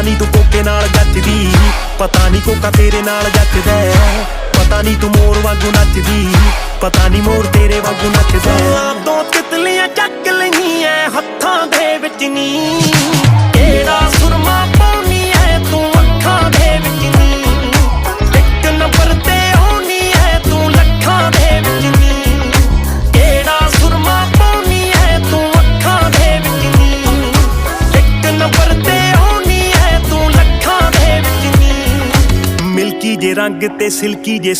नहीं तू कोके नाल जचदी, पता नहीं कोका तेरे नाल जचदा, पता नहीं तू मोर वांगू नचदी, पता नहीं मोर तेरे वांगू नचदा। दो तितलियां चक लईਆਂ हत्थां दे विच नी, केड़ा सुरमा पाउनी है तू अखां दे विच नी, इक नंबर ते आउनी है तू लखां दे विच नी, केड़ा सुरमा पाउनी है तू अखां दे विच नी, इक नंबर ते आउनी है तू लखां दे विच नी। मिल्की जे रंग ते सिल्की जे